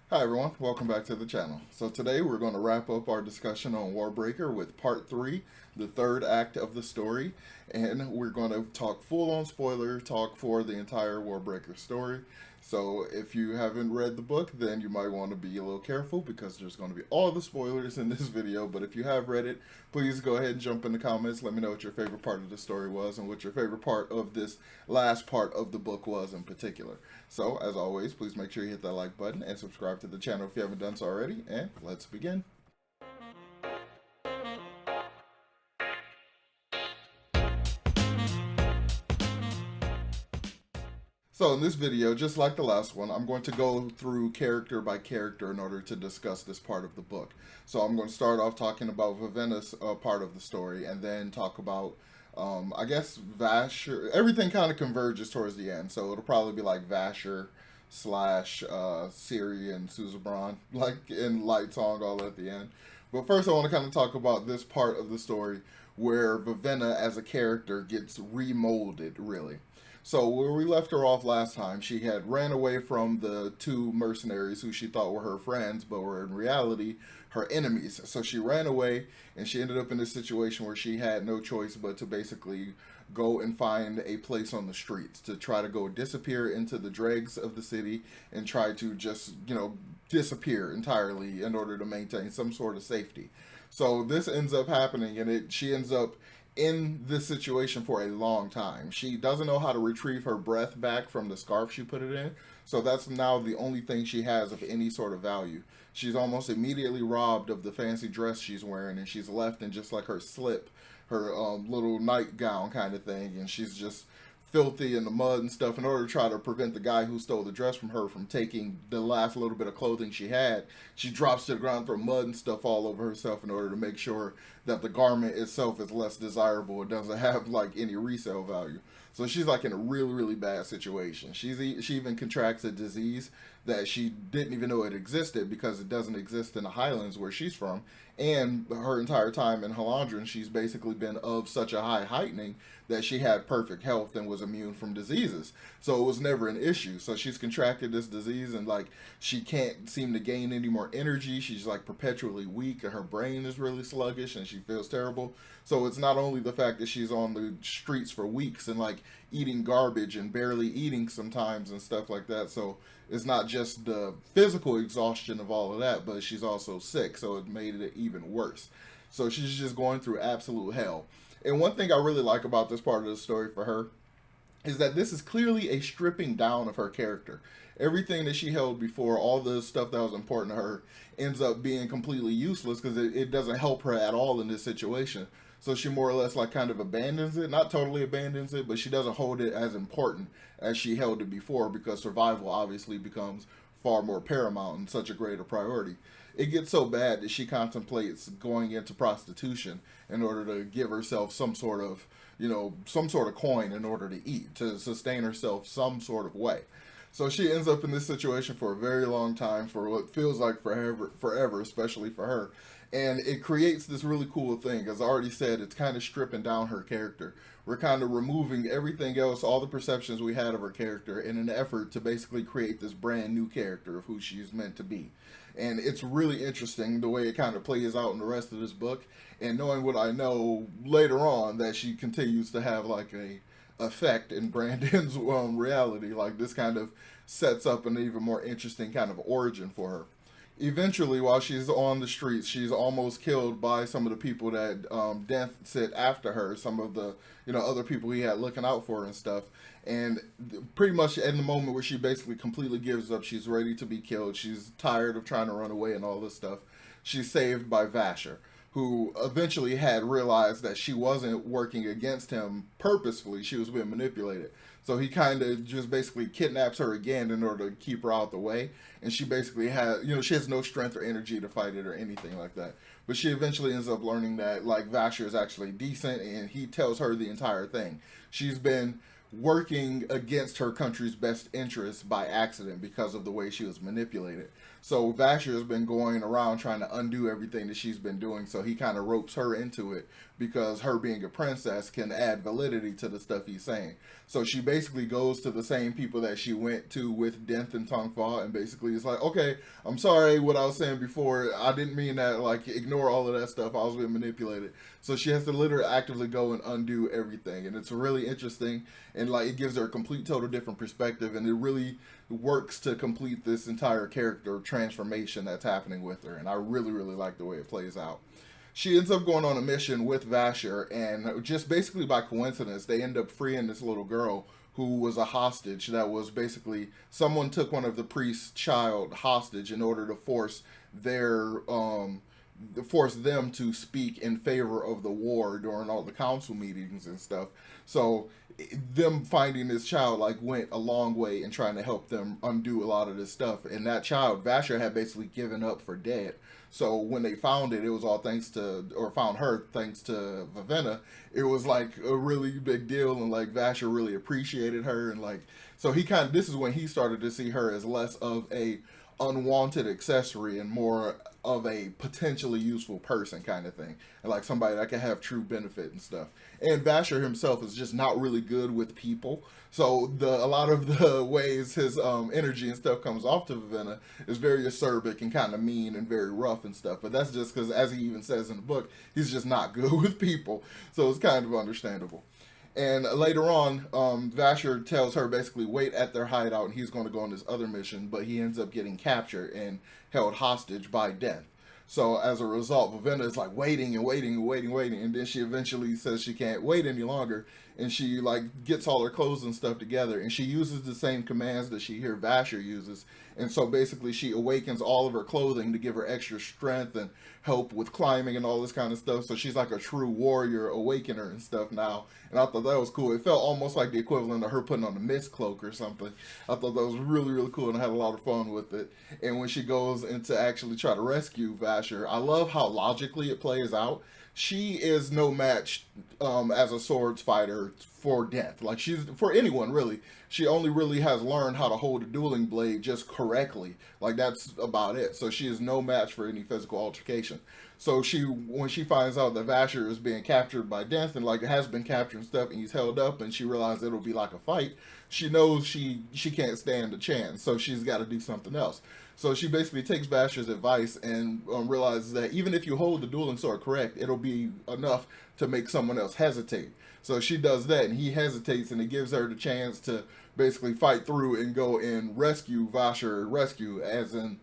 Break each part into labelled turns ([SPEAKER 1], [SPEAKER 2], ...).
[SPEAKER 1] Hi everyone, welcome back to the channel. So today we're going to wrap up our discussion on Warbreaker with part 3, the third act of the story, and we're going to talk full on spoiler talk for the entire Warbreaker story. So if you haven't read the book, then you might want to be a little careful because there's going to be all the spoilers in this video, but if you have read it, please go ahead and jump in the comments, let me know what your favorite part of the story was and what your favorite part of this last part of the book was in particular. So, as always, please make sure you hit that like button and subscribe to the channel if you haven't done so already, and let's begin. So in this video, just like the last one, I'm going to go through character by character in order to discuss this part of the book. So I'm going to start off talking about Vivenna's part of the story, and then talk about, I guess, Vasher. Everything kind of converges towards the end, so it'll probably be like Vasher slash Siri and Suzabron, like in Light Song, all at the end. But first, I want to kind of talk about this part of the story where Vivenna as a character gets remolded, really. So where we left her off last time, she had ran away from the two mercenaries who she thought were her friends, but were in reality her enemies. So she ran away, and she ended up in a situation where she had no choice but to basically go and find a place on the streets to try to go disappear into the dregs of the city and try to just, disappear entirely in order to maintain some sort of safety. So this ends up happening, and she ends up in this situation for a long time. She doesn't know how to retrieve her breath back from the scarf she put it in, so that's now the only thing she has of any sort of value. She's almost immediately robbed of the fancy dress she's wearing, and she's left in just like her slip, her little nightgown kind of thing, and she's just filthy in the mud and stuff in order to try to prevent the guy who stole the dress from her from taking the last little bit of clothing she had. She drops to the ground, throw mud and stuff all over herself in order to make sure that the garment itself is less desirable. It doesn't have like any resale value. So she's like in a really, really bad situation. She even contracts a disease that she didn't even know it existed because it doesn't exist in the Highlands where she's from. And her entire time in Halandran, she's basically been of such a high heightening that she had perfect health and was immune from diseases. So it was never an issue. So she's contracted this disease, and like she can't seem to gain any more energy. She's like perpetually weak, and her brain is really sluggish, and she feels terrible. So it's not only the fact that she's on the streets for weeks and like eating garbage and barely eating sometimes and stuff like that. So it's not just the physical exhaustion of all of that, but she's also sick. So it made it even worse. So she's just going through absolute hell. And one thing I really like about this part of the story for her is that this is clearly a stripping down of her character. Everything that she held before, all the stuff that was important to her, ends up being completely useless because it doesn't help her at all in this situation. So she more or less like kind of abandons it, not totally abandons it, but she doesn't hold it as important as she held it before because survival obviously becomes far more paramount and such a greater priority. It gets so bad that she contemplates going into prostitution in order to give herself some sort of, some sort of coin in order to eat, to sustain herself some sort of way. So she ends up in this situation for a very long time, for what feels like forever, especially for her. And it creates this really cool thing. As I already said, it's kind of stripping down her character. We're kind of removing everything else, all the perceptions we had of her character, in an effort to basically create this brand new character of who she's meant to be. And it's really interesting the way it kind of plays out in the rest of this book. And knowing what I know later on, that she continues to have like a effect in Brandon's reality, like this kind of sets up an even more interesting kind of origin for her. Eventually, while she's on the streets, she's almost killed by some of the people that Death sent after her. Some of the other people he had looking out for her and stuff. And pretty much in the moment where she basically completely gives up, she's ready to be killed. She's tired of trying to run away and all this stuff. She's saved by Vasher, who eventually had realized that she wasn't working against him purposefully. She was being manipulated. So he kind of just basically kidnaps her again in order to keep her out the way. And she basically has, she has no strength or energy to fight it or anything like that. But she eventually ends up learning that, like, Vasher is actually decent, and he tells her the entire thing. She's been working against her country's best interests by accident because of the way she was manipulated. So Vasher has been going around trying to undo everything that she's been doing, so he kind of ropes her into it because her being a princess can add validity to the stuff he's saying. So she basically goes to the same people that she went to with Denth and Tongfa, and basically is like, okay, I'm sorry what I was saying before, I didn't mean that, like, ignore all of that stuff, I was being manipulated. So she has to literally actively go and undo everything, and it's really interesting, and like it gives her a complete total different perspective, and it really works to complete this entire character transformation that's happening with her, and I really, really like the way it plays out. She ends up going on a mission with Vasher, and just basically by coincidence, they end up freeing this little girl who was a hostage. That was basically someone took one of the priest's child hostage in order to force them to speak in favor of the war during all the council meetings and stuff. So them finding this child like went a long way in trying to help them undo a lot of this stuff. And that child, Vasher, had basically given up for dead. So when they found it, it was all thanks to, or found her thanks to Vivenna. It was like a really big deal, and like Vasher really appreciated her, and like so he kind of, this is when he started to see her as less of a unwanted accessory and more of a potentially useful person kind of thing, and like somebody that can have true benefit and stuff. And Vasher himself is just not really good with people, so a lot of the ways his energy and stuff comes off to Vivenna is very acerbic and kind of mean and very rough and stuff. But that's just because, as he even says in the book, he's just not good with people, so it's kind of understandable. And later on, Vasher tells her basically wait at their hideout, and he's going to go on this other mission, but he ends up getting captured and held hostage by Denth. So as a result, Vivenna is like waiting and waiting and waiting, waiting, and then she eventually says she can't wait any longer, and she like gets all her clothes and stuff together, and she uses the same commands that she hear Vasher uses, and so basically she awakens all of her clothing to give her extra strength and help with climbing and all this kind of stuff. So she's like a true warrior awakener and stuff now, and I thought that was cool. It felt almost like the equivalent of her putting on a mist cloak or something. I thought that was really, really cool, and I had a lot of fun with it. And when she goes into actually try to rescue Vasher, I love how logically it plays out. She is no match as a swords fighter for Denth. Like, she's for anyone really. She only really has learned how to hold a dueling blade just correctly. Like, that's about it. So she is no match for any physical altercation. So when she finds out that Vasher is being captured by Denth and like has been captured and stuff, and he's held up, and she realizes it'll be like a fight, she knows she can't stand a chance. So she's got to do something else. So she basically takes Vasher's advice and realizes that even if you hold the dueling sword correct, it'll be enough to make someone else hesitate. So she does that, and he hesitates, and it gives her the chance to basically fight through and go and rescue Vasher, as in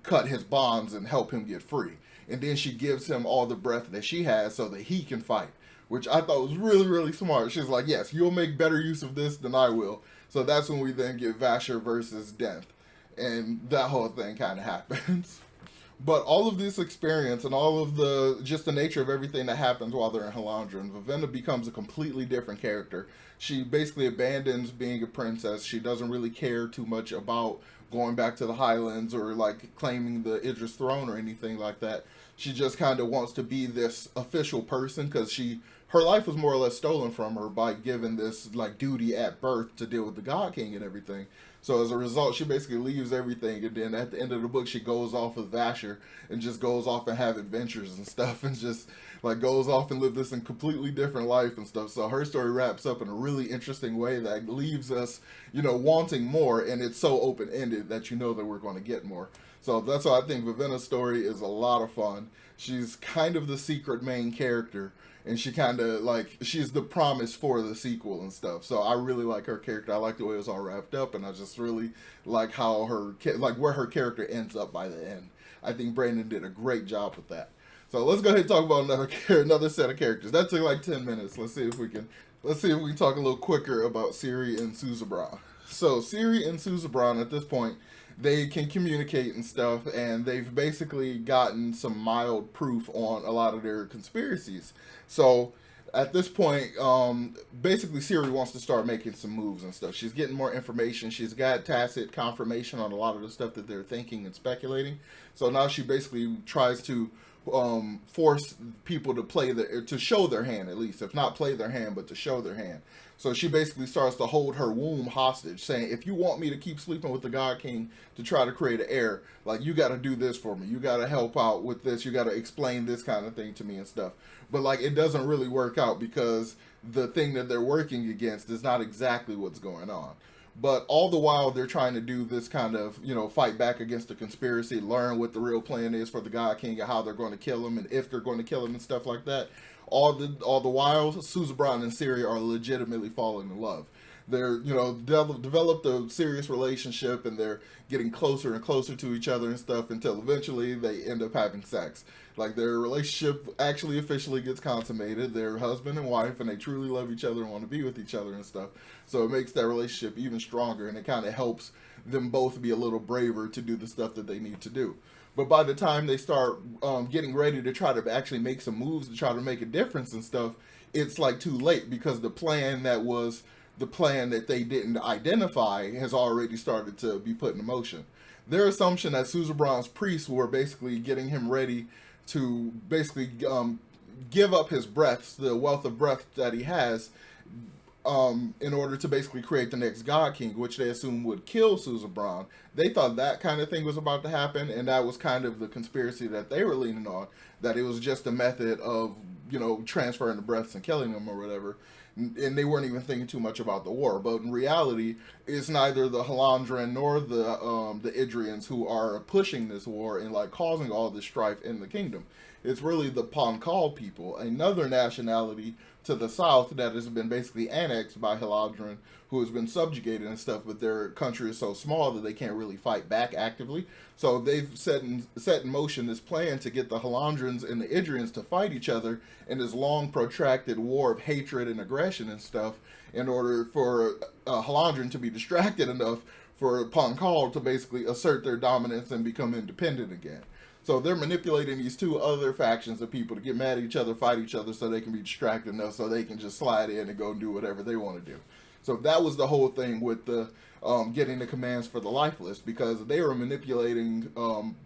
[SPEAKER 1] cut his bonds and help him get free. And then she gives him all the breath that she has so that he can fight, which I thought was really, really smart. She's like, yes, you'll make better use of this than I will. So that's when we then get Vasher versus Denth. And that whole thing kind of happens. But all of this experience and all of the nature of everything that happens while they're in Halandra, Vivenna becomes a completely different character. She basically abandons being a princess. She doesn't really care too much about going back to the Highlands or like claiming the Idris throne or anything like that. She just kind of wants to be this official person because her life was more or less stolen from her by given this like duty at birth to deal with the God King and everything. So as a result, she basically leaves everything, and then at the end of the book, she goes off with Vasher and just goes off and have adventures and stuff, and just like goes off and live this in completely different life and stuff. So her story wraps up in a really interesting way that leaves us, wanting more, and it's so open-ended that that we're going to get more. So that's why I think Vivenna's story is a lot of fun. She's kind of the secret main character, and she kind of she's the promise for the sequel and stuff. So I really like her character. I like the way it was all wrapped up, and I just really like how where her character ends up by the end. I think Brandon did a great job with that. So let's go ahead and talk about another set of characters. That took like 10 minutes. Let's see if we can talk a little quicker about Ciri and Suzerain. So Ciri and Suzerain at this point, they can communicate and stuff, and they've basically gotten some mild proof on a lot of their conspiracies. So at this point, basically Ciri wants to start making some moves and stuff. She's getting more information. She's got tacit confirmation on a lot of the stuff that they're thinking and speculating. So now she basically tries to force people to to show their hand, at least, if not play their hand, but to show their hand. So she basically starts to hold her womb hostage, saying, if you want me to keep sleeping with the God King to try to create an heir, like, you got to do this for me. You got to help out with this. You got to explain this kind of thing to me and stuff. But, like, it doesn't really work out because the thing that they're working against is not exactly what's going on. But all the while, they're trying to do this kind of, fight back against the conspiracy, learn what the real plan is for the God King and how they're going to kill him and if they're going to kill him and stuff like that. All the while, Suzerain and Ciri are legitimately falling in love. They're, developed a serious relationship, and they're getting closer and closer to each other and stuff until eventually they end up having sex. Like, their relationship actually officially gets consummated. They're husband and wife, and they truly love each other and want to be with each other and stuff. So it makes that relationship even stronger, and it kind of helps them both be a little braver to do the stuff that they need to do. But by the time they start getting ready to try to actually make some moves to try to make a difference and stuff, it's like too late, because the plan that they didn't identify has already started to be put in motion. Their assumption that Suzerain's priests were basically getting him ready to basically give up his breaths, the wealth of breath that he has, in order to basically create the next God King, which they assumed would kill Suzerain. They thought that kind of thing was about to happen, and that was kind of the conspiracy that they were leaning on, that it was just a method of, transferring the breaths and killing them or whatever. And they weren't even thinking too much about the war. But in reality, it's neither the Halandran nor the Idrians who are pushing this war and like causing all this strife in the kingdom. It's really the Pankal people, another nationality to the south that has been basically annexed by Halandran, who has been subjugated and stuff, but their country is so small that they can't really fight back actively. So they've set in motion this plan to get the Halandrans and the Idrians to fight each other in this long, protracted war of hatred and aggression and stuff, in order for Halandran to be distracted enough for Pankal to basically assert their dominance and become independent again. So they're manipulating these two other factions of people to get mad at each other, fight each other, so they can be distracted enough so they can just slide in and go and do whatever they want to do. So that was the whole thing with the getting the commands for the Lifeless, because they were manipulating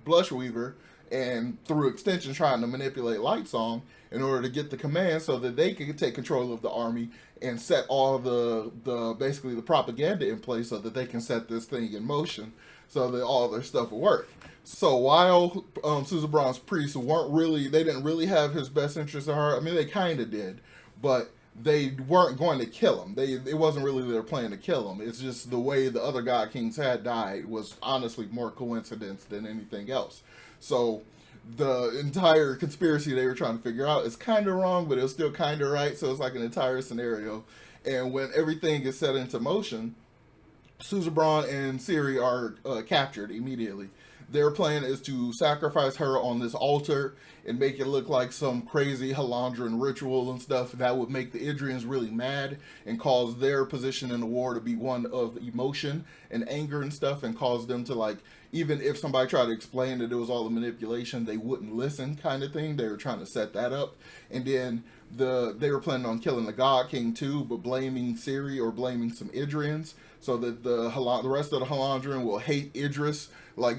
[SPEAKER 1] Blushweaver, and through extension trying to manipulate Lightsong in order to get the command so that they could take control of the army and set all the basically the propaganda in place so that they can set this thing in motion so that all their stuff will work. So while Suzerain's priests they didn't really have his best interest at heart. I mean, they kind of did, but they weren't going to kill him. It wasn't really their plan to kill him. It's just the way the other God Kings had died was honestly more coincidence than anything else. So the entire conspiracy they were trying to figure out is kind of wrong, but it was still kind of right. So it's like an entire scenario. And when everything is set into motion, Suzerain and Ciri are captured immediately. Their plan is to sacrifice her on this altar and make it look like some crazy Halandran ritual and stuff that would make the Idrians really mad and cause their position in the war to be one of emotion and anger and stuff, and cause them to, like, even if somebody tried to explain that it was all a manipulation, they wouldn't listen kind of thing. They were trying to set that up. And then they were planning on killing the God King too, but blaming Ciri or blaming some Idrians so that the rest of the Halandran will hate Idris, like,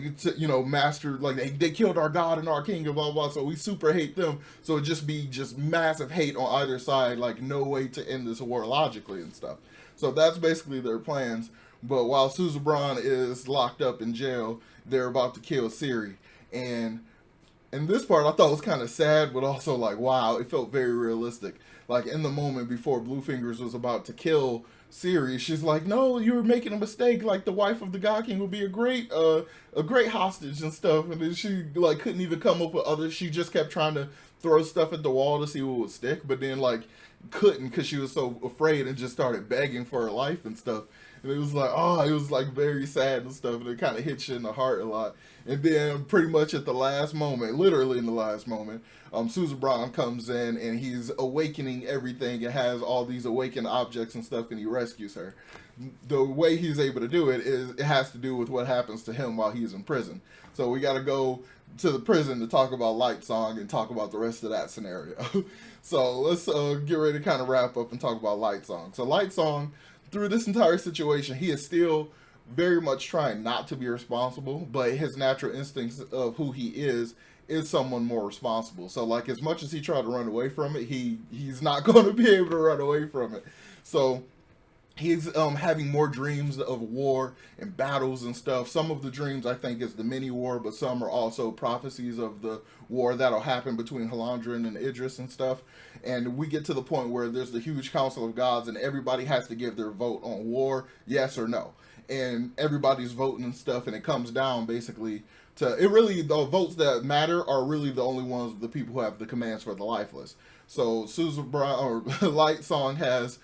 [SPEAKER 1] master, like, they killed our god and our king and blah, blah, so we super hate them. So it'd just be massive hate on either side, like, no way to end this war logically and stuff. So that's basically their plans. But while Suzerain is locked up in jail, they're about to kill Ciri. And in this part, I thought it was kind of sad, but also, like, wow, it felt very realistic. Like, in the moment before Bluefingers was about to kill Ciri, she's like, no, you were making a mistake. Like, the wife of the God King would be a great hostage and stuff. And then she, like, couldn't even come up with others. She just kept trying to throw stuff at the wall to see what would stick, but then, like, couldn't because she was so afraid and just started begging for her life and stuff. And it was like, it was like very sad and stuff, and it kind of hits you in the heart a lot. And then pretty much at the last moment, literally in the last moment, Suzerain comes in and he's awakening everything and has all these awakened objects and stuff, and he rescues her. The way he's able to do it has to do with what happens to him while he's in prison. So we got to go to the prison to talk about Lightsong and talk about the rest of that scenario. So let's get ready to kind of wrap up and talk about Lightsong. So Lightsong, through this entire situation, he is still very much trying not to be responsible, but his natural instincts of who he is someone more responsible. So like as much as he tried to run away from it, he's not going to be able to run away from it. So he's having more dreams of war and battles and stuff. Some of the dreams I think is the mini war, but some are also prophecies of the war that'll happen between Halandrin and Idris and stuff. And we get to the point where there's the huge council of gods and everybody has to give their vote on war, yes or no. And everybody's voting and stuff, and it comes down basically to it. Really, the votes that matter are really the only ones, the people who have the commands for the lifeless. So Susan Brown or Light Song has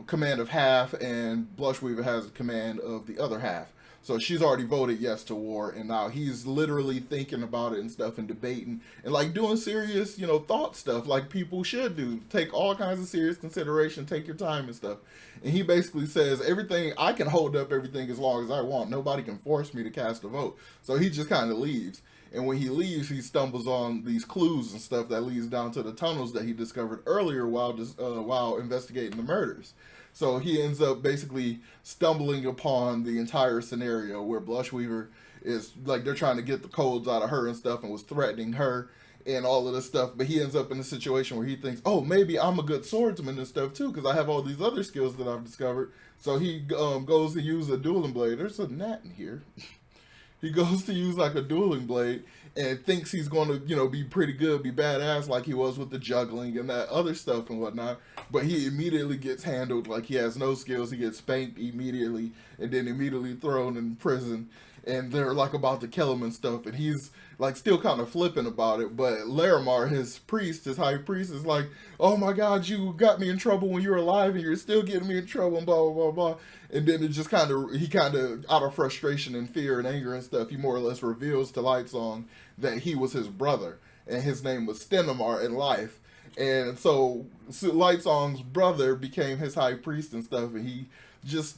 [SPEAKER 1] command of half, and Blushweaver has command of the other half. So she's already voted yes to war, and now he's literally thinking about it and stuff and debating and like doing serious, thought stuff like people should do. Take all kinds of serious consideration, take your time and stuff. And he basically says, everything, I can hold up everything as long as I want. Nobody can force me to cast a vote. So he just kind of leaves. And when he leaves, he stumbles on these clues and stuff that leads down to the tunnels that he discovered earlier while investigating the murders. So he ends up basically stumbling upon the entire scenario where Blushweaver is like they're trying to get the codes out of her and stuff and was threatening her and all of this stuff. But he ends up in a situation where he thinks, oh, maybe I'm a good swordsman and stuff too because I have all these other skills that I've discovered. So he goes to use a dueling blade. There's a gnat in here. He goes to use like a dueling blade and thinks he's going to, be pretty good, be badass like he was with the juggling and that other stuff and whatnot. But he immediately gets handled like he has no skills. He gets spanked immediately and then immediately thrown in prison. And they're like about to kill him and stuff. And he's like still kind of flipping about it. But Larimar, his high priest, is like, oh my God, you got me in trouble when you were alive and you're still getting me in trouble and blah, blah, blah, blah. And then it just kind of, out of frustration and fear and anger and stuff, he more or less reveals to Lightsong that he was his brother. And his name was Stenimar in life. And so Lightsong's brother became his high priest and stuff. And he just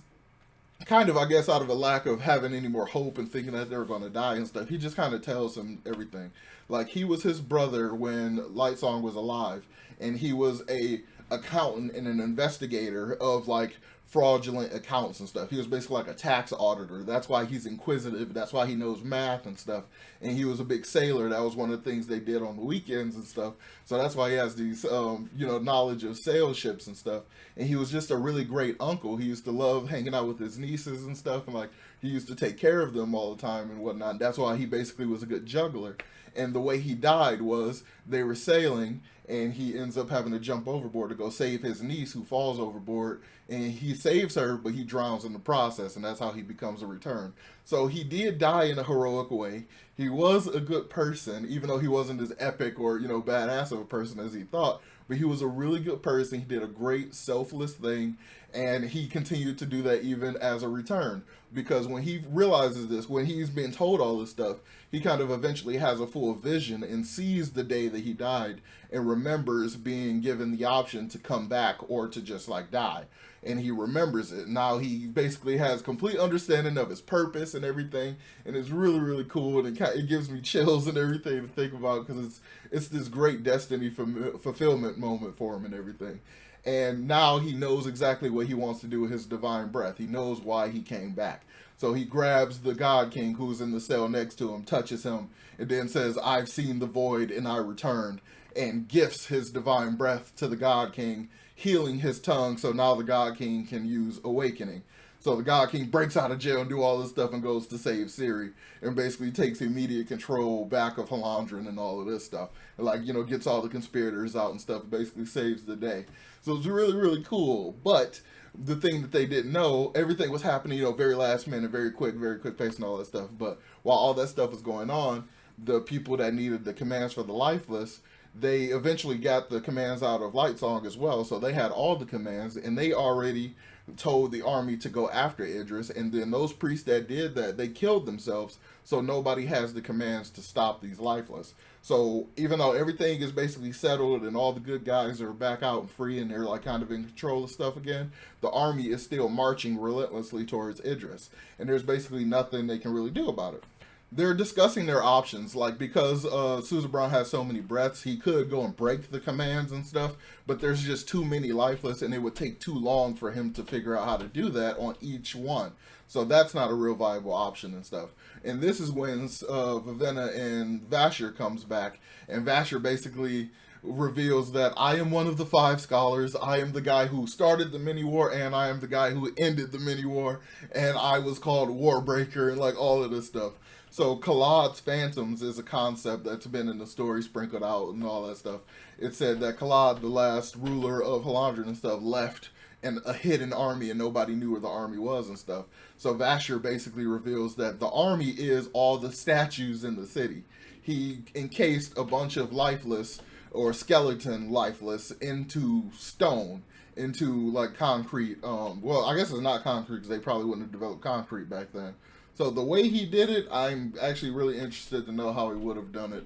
[SPEAKER 1] kind of, I guess, out of a lack of having any more hope and thinking that they were going to die and stuff, he just kind of tells him everything. Like, he was his brother when Lightsong was alive, and he was a accountant and an investigator of, like, fraudulent accounts and stuff. He was basically like a tax auditor. That's why he's inquisitive. That's why he knows math and stuff. And he was a big sailor. That was one of the things they did on the weekends and stuff. So that's why he has these, knowledge of sail ships and stuff. And he was just a really great uncle. He used to love hanging out with his nieces and stuff. And like, he used to take care of them all the time and whatnot. That's why he basically was a good juggler. And the way he died was they were sailing and he ends up having to jump overboard to go save his niece who falls overboard, and he saves her, but he drowns in the process, and that's how he becomes a return. So he did die in a heroic way. He was a good person, even though he wasn't as epic or, badass of a person as he thought, but he was a really good person. He did a great selfless thing, and he continued to do that even as a return, because when he realizes this, when he's been told all this stuff, he kind of eventually has a full vision and sees the day that he died and remembers being given the option to come back or to just like die. And he remembers it. Now he basically has complete understanding of his purpose and everything, and it's really, really cool, and it gives me chills and everything to think about, because it's this great destiny fulfillment moment for him and everything. And now he knows exactly what he wants to do with his divine breath. He knows why he came back. So he grabs the God King who's in the cell next to him, touches him, and then says, I've seen the void and I returned, and gifts his divine breath to the God King, healing his tongue, so now the God King can use awakening. So the God King breaks out of jail and do all this stuff and goes to save Ciri, and basically takes immediate control back of Halandrin and all of this stuff. And gets all the conspirators out and stuff, and basically saves the day. So it's really, really cool. But the thing that they didn't know, everything was happening, very last minute, very quick pace and all that stuff. But while all that stuff was going on, the people that needed the commands for the lifeless, they eventually got the commands out of Lightsong as well. So they had all the commands, and they already told the army to go after Idris. And then those priests that did that, they killed themselves. So nobody has the commands to stop these lifeless. So even though everything is basically settled and all the good guys are back out and free and they're like kind of in control of stuff again, the army is still marching relentlessly towards Idris. And there's basically nothing they can really do about it. they're discussing their options. Like, because Suzerain has so many breaths, he could go and break the commands and stuff, but there's just too many lifeless, and it would take too long for him to figure out how to do that on each one. So that's not a real viable option and stuff. And this is when Vivenna and Vasher comes back, and Vasher basically reveals that I am one of the 5 scholars. I am the guy who started the mini war, and I am the guy who ended the mini war, and I was called Warbreaker, and like all of this stuff. So Kalad's Phantoms is a concept that's been in the story sprinkled out and all that stuff. It said that Kalad, the last ruler of Halandran and stuff, left and a hidden army, and nobody knew where the army was and stuff. So Vasher basically reveals that the army is all the statues in the city. He encased a bunch of lifeless or skeleton lifeless into stone, into like concrete. Well, I guess it's not concrete because they probably wouldn't have developed concrete back then. So the way he did it, I'm actually really interested to know how he would have done it.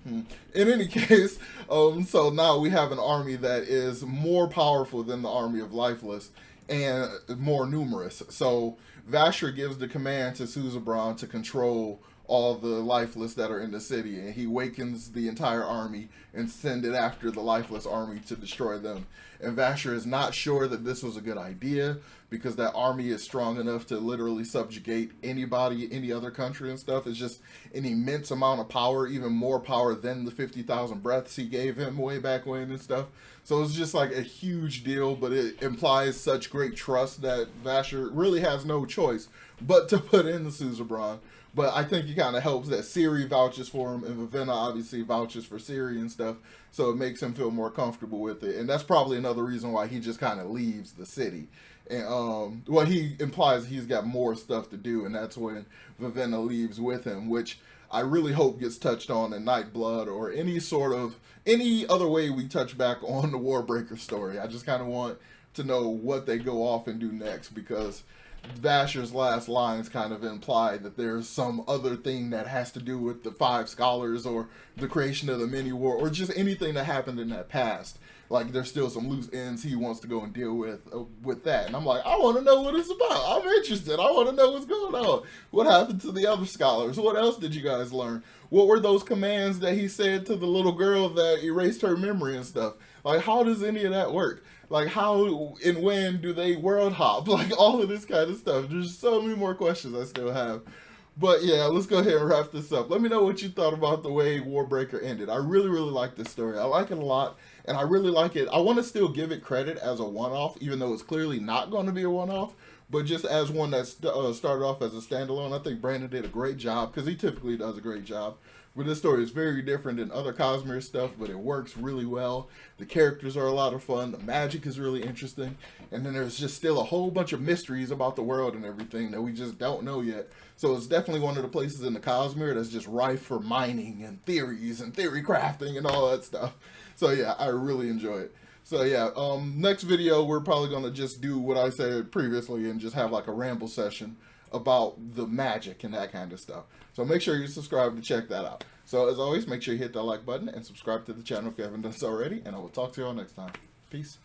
[SPEAKER 1] In any case, so now we have an army that is more powerful than the army of lifeless and more numerous. So Vasher gives the command to Suzerain to control all the lifeless that are in the city, and he wakens the entire army and send it after the lifeless army to destroy them. And Vasher is not sure that this was a good idea, because that army is strong enough to literally subjugate anybody, any other country and stuff. It's just an immense amount of power, even more power than the 50,000 breaths he gave him way back when and stuff. So it's just like a huge deal, but it implies such great trust that Vasher really has no choice but to put in the Suzerain. But I think it kind of helps that Ciri vouches for him, and Vivenna obviously vouches for Ciri and stuff, so it makes him feel more comfortable with it. And that's probably another reason why he just kind of leaves the city. And well, he implies he's got more stuff to do, and that's when Vivenna leaves with him, which I really hope gets touched on in Nightblood or any other way we touch back on the Warbreaker story. I just kind of want to know what they go off and do next, because Vasher's last lines kind of imply that there's some other thing that has to do with the 5 scholars or the creation of the mini war or just anything that happened in that past. Like, there's still some loose ends he wants to go and deal with that. And I'm like, I want to know what it's about. I'm interested. I want to know what's going on. What happened to the other scholars? What else did you guys learn? What were those commands that he said to the little girl that erased her memory and stuff? Like, how does any of that work? Like, how and when do they world hop? Like, all of this kind of stuff. There's so many more questions I still have. But yeah, let's go ahead and wrap this up. Let me know what you thought about the way Warbreaker ended. I really, really like this story. I like it a lot, and I really like it. I want to still give it credit as a one-off, even though it's clearly not going to be a one-off. But just as one that started off as a standalone, I think Brandon did a great job, because he typically does a great job. But this story is very different than other Cosmere stuff, but it works really well. The characters are a lot of fun. The magic is really interesting. And then there's just still a whole bunch of mysteries about the world and everything that we just don't know yet. So it's definitely one of the places in the Cosmere that's just rife for mining and theories and theory crafting and all that stuff. So yeah, I really enjoy it. So yeah, next video we're probably going to just do what I said previously and just have like a ramble session about the magic and that kind of stuff. So make sure you subscribe to check that out. So as always, make sure you hit that like button and subscribe to the channel if you haven't done so already, and I will talk to you all next time. Peace.